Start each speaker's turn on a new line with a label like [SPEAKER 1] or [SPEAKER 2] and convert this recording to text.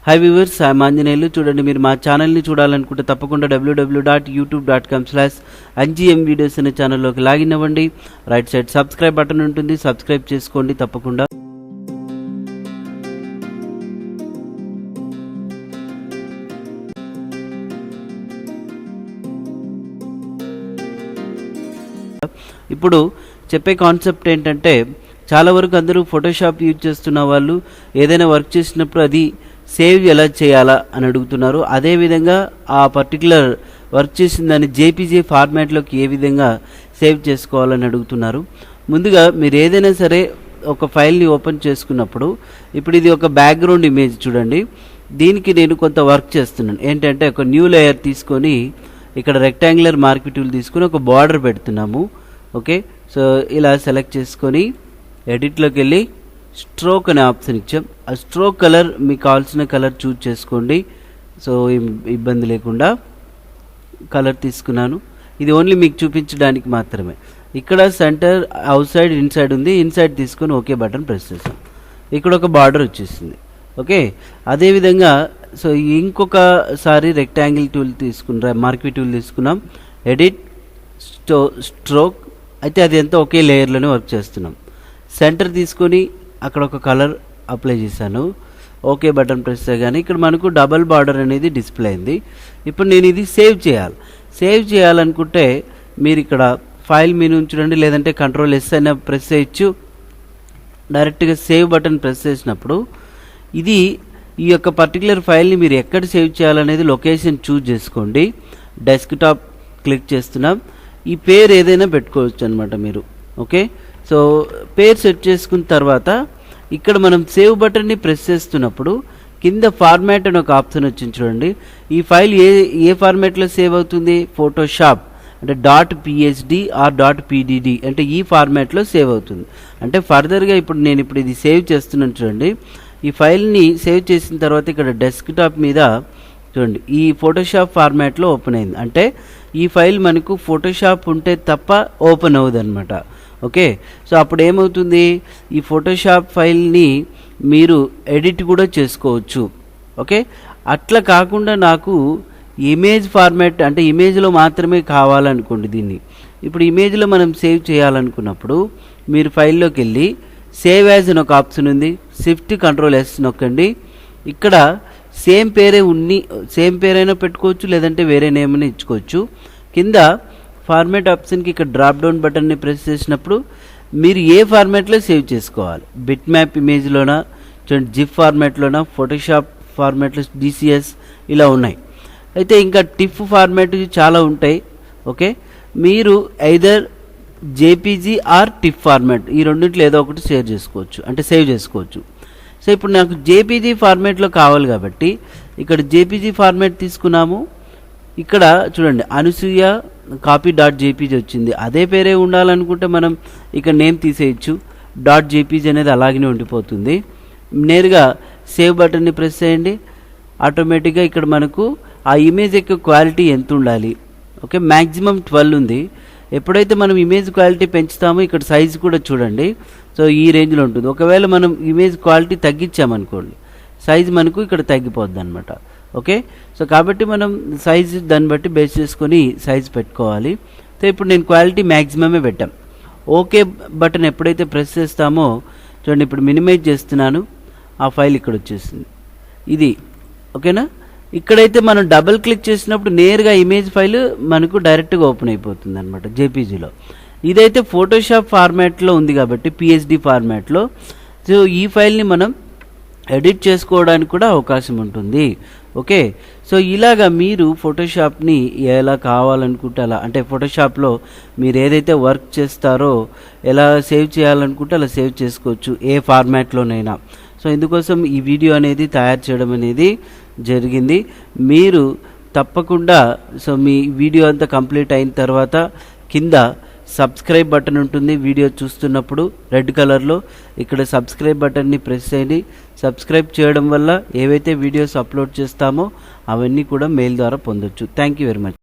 [SPEAKER 1] Hi viewers, I'm Anjaneyulu. చూడండి, మీరు మా ఛానల్ని చూడాలనుకుంటే తప్పకుండా www.youtube.com/ngm videos అనే ఛానల్లోకి లాగిన్ అవ్వండి. రైట్ సైడ్ సబ్స్క్రైబ్ బటన్ ఉంటుంది, సబ్స్క్రైబ్ చేసుకోండి తప్పకుండా. ఇప్పుడు చెప్పే కాన్సెప్ట్ ఏంటంటే, చాలా వరకు అందరూ ఫోటోషాప్ యూజ్ చేస్తున్న వాళ్ళు ఏదైనా వర్క్ చేసినప్పుడు అది సేవ్ ఎలా చేయాలా అని అడుగుతున్నారు. అదేవిధంగా ఆ పర్టికులర్ వర్క్ చేసిన దాన్ని జేపీజీ ఫార్మాట్లోకి ఏ విధంగా సేవ్ చేసుకోవాలని అడుగుతున్నారు. ముందుగా మీరు ఏదైనా సరే ఒక ఫైల్ని ఓపెన్ చేసుకున్నప్పుడు, ఇప్పుడు ఇది ఒక బ్యాక్గ్రౌండ్ ఇమేజ్ చూడండి. దీనికి నేను కొంత వర్క్ చేస్తున్నాను. ఏంటంటే, ఒక న్యూ లేయర్ తీసుకొని ఇక్కడ రెక్టాంగులర్ మార్క్ టూల్ తీసుకొని ఒక బార్డర్ పెడుతున్నాము. ఓకే, సో ఇలా సెలెక్ట్ చేసుకొని ఎడిట్లోకి వెళ్ళి స్ట్రోక్ అనే ఆప్షన్ ఇచ్చాం. ఆ స్ట్రోక్ కలర్ మీకు కావాల్సిన కలర్ చూజ్ చేసుకోండి. సో ఇబ్బంది లేకుండా కలర్ తీసుకున్నాను. ఇది ఓన్లీ మీకు చూపించడానికి మాత్రమే. ఇక్కడ సెంటర్, అవుట్ సైడ్, ఇన్సైడ్ ఉంది. ఇన్సైడ్ తీసుకొని ఓకే బటన్ ప్రెస్ చేసాం. ఇక్కడ ఒక బార్డర్ వచ్చేసింది. ఓకే, అదేవిధంగా సో ఇంకొకసారి రెక్టాంగిల్ టూల్ తీసుకున్నాం, మార్క్వీ టూల్ తీసుకున్నాం. ఎడిట్, స్ట్రోక్, అయితే అది ఎంత ఒకే లేయర్లోనే వర్క్ చేస్తున్నాం. సెంటర్ తీసుకొని అక్కడ ఒక కలర్ అప్లై చేశాను. ఓకే బటన్ ప్రెస్ చేయగానే ఇక్కడ మనకు డబల్ బార్డర్ అనేది డిస్ప్లే అయింది. ఇప్పుడు నేను ఇది సేవ్ చేయాలనుకుంటే మీరు ఇక్కడ ఫైల్ మెనూ చూడండి, లేదంటే Ctrl+S అయినా ప్రెస్ చేయొచ్చు. డైరెక్ట్గా సేవ్ బటన్ ప్రెస్ చేసినప్పుడు ఇది ఈ యొక్క పర్టికులర్ ఫైల్ని మీరు ఎక్కడ సేవ్ చేయాలనేది లొకేషన్ చూజ్ చేసుకోండి. డెస్క్టాప్ క్లిక్ చేస్తున్నాం. ఈ పేరు ఏదైనా పెట్టుకోవచ్చు అనమాట మీరు. ఓకే, సో పేరు సెట్ చేసుకున్న తర్వాత ఇక్కడ మనం సేవ్ బటన్ని ప్రెస్ చేస్తున్నప్పుడు కింద ఫార్మాట్ అని ఒక ఆప్షన్ వచ్చింది చూడండి. ఈ ఫైల్ ఏ ఫార్మాట్లో సేవ్ అవుతుంది? ఫోటోషాప్ అంటే .psd ఆర్ .pdd అంటే ఈ ఫార్మాట్లో సేవ్ అవుతుంది. అంటే ఫర్దర్గా ఇప్పుడు నేను ఇది సేవ్ చేస్తున్నాను చూడండి. ఈ ఫైల్ని సేవ్ చేసిన తర్వాత ఇక్కడ డెస్క్టాప్ మీద చూడండి ఈ ఫోటోషాప్ ఫార్మాట్లో ఓపెన్ అయింది. అంటే ఈ ఫైల్ మనకు ఫోటోషాప్ ఉంటే తప్ప ఓపెన్ అవ్వదు అనమాట. ఓకే, సో అప్పుడు ఏమవుతుంది, ఈ ఫోటోషాప్ ఫైల్ని మీరు ఎడిట్ కూడా చేసుకోవచ్చు. ఓకే, అట్లా కాకుండా నాకు ఇమేజ్ ఫార్మాట్ అంటే ఇమేజ్లో మాత్రమే కావాలనుకోండి. దీన్ని ఇప్పుడు ఇమేజ్లో మనం సేవ్ చేయాలనుకున్నప్పుడు మీరు ఫైల్లోకి వెళ్ళి సేవ్ యాజ్ అని ఒక ఆప్షన్ ఉంది. షిఫ్ట్ Ctrl+S నొక్కండి. ఇక్కడ సేమ్ పేరైనా పెట్టుకోవచ్చు, లేదంటే వేరే నేమ్ అని ఇచ్చుకోవచ్చు. కింద ఫార్మాట్ ఆప్షన్కి ఇక్కడ డ్రాప్ డౌన్ బటన్ని ప్రెస్ చేసినప్పుడు మీరు ఏ ఫార్మాట్లో సేవ్ చేసుకోవాలి. బిట్ మ్యాప్ ఇమేజ్లోనా, చూడండి జిప్ ఫార్మాట్లోనా, ఫోటోషాప్ ఫార్మాట్లో, DCS ఇలా ఉన్నాయి. అయితే ఇంకా టిఫ్ ఫార్మాట్ చాలా ఉంటాయి. ఓకే, మీరు ఐదర్ జేపీజీ ఆర్ టిఫ్ ఫార్మాట్ ఈ రెండింటిలో ఏదో ఒకటి సేవ్ చేసుకోవచ్చు. సో ఇప్పుడు నాకు జేపీజీ ఫార్మాట్లో కావాలి కాబట్టి ఇక్కడ జేపీజీ ఫార్మాట్ తీసుకున్నాము. ఇక్కడ చూడండి అనసూయ కాపీ .jpg వచ్చింది. అదే పేరే ఉండాలనుకుంటే మనం ఇక్కడ నేమ్ తీసేయచ్చు. .jpg అనేది అలాగనే ఉండిపోతుంది. నేరుగా సేవ్ బటన్ని ప్రెస్ చేయండి. ఆటోమేటిక్గా ఇక్కడ మనకు ఆ ఇమేజ్ యొక్క క్వాలిటీ ఎంత ఉండాలి. ఓకే, మ్యాక్సిమం 12 ఉంది. ఎప్పుడైతే మనం ఇమేజ్ క్వాలిటీ పెంచుతామో ఇక్కడ సైజ్ కూడా చూడండి. సో ఈ రేంజ్లో ఉంటుంది. ఒకవేళ మనం ఇమేజ్ క్వాలిటీ తగ్గించామనుకోండి, సైజ్ మనకు ఇక్కడ తగ్గిపోద్ది అనమాట. ఓకే, సో కాబట్టి మనం సైజ్ దాన్ని బట్టి బేస్ చేసుకొని సైజ్ పెట్టుకోవాలి. సో ఇప్పుడు నేను క్వాలిటీ మ్యాక్సిమమే పెట్టాం. ఓకే బటన్ ఎప్పుడైతే ప్రెస్ చేస్తామో చూడండి, ఇప్పుడు మినిమైజ్ చేస్తున్నాను. ఆ ఫైల్ ఇక్కడ వచ్చేసింది. ఇది ఓకేనా. ఇక్కడైతే మనం డబుల్ క్లిక్ చేసినప్పుడు నేరుగా ఇమేజ్ ఫైల్ మనకు డైరెక్ట్గా ఓపెన్ అయిపోతుంది అనమాట జేపీజీలో. ఇదైతే ఫోటోషాప్ ఫార్మాట్లో ఉంది కాబట్టి PSD ఫార్మాట్లో. సో ఈ ఫైల్ని మనం ఎడిట్ చేసుకోవడానికి కూడా అవకాశం ఉంటుంది. ఓకే, సో ఇలాగా మీరు ఫోటోషాప్ని ఎలా కావాలనుకుంటే అలా, అంటే ఫోటోషాప్లో మీరు ఏదైతే వర్క్ చేస్తారో ఎలా సేవ్ చేయాలనుకుంటే అలా సేవ్ చేసుకోవచ్చు, ఏ ఫార్మాట్లోనైనా. సో ఇందుకోసం ఈ వీడియో అనేది తయారు చేయడం అనేది జరిగింది. మీరు తప్పకుండా సో మీ వీడియో అంతా కంప్లీట్ అయిన తర్వాత కింద సబ్స్క్రైబ్ బటన్ ఉంటుంది. వీడియో చూస్తున్నప్పుడు రెడ్ కలర్లో ఇక్కడ సబ్స్క్రైబ్ బటన్ని ప్రెస్ చేయండి. సబ్స్క్రైబ్ చేయడం వల్ల ఏవైతే వీడియోస్ అప్లోడ్ చేస్తామో అవన్నీ కూడా మెయిల్ ద్వారా పొందొచ్చు. Thank you very much.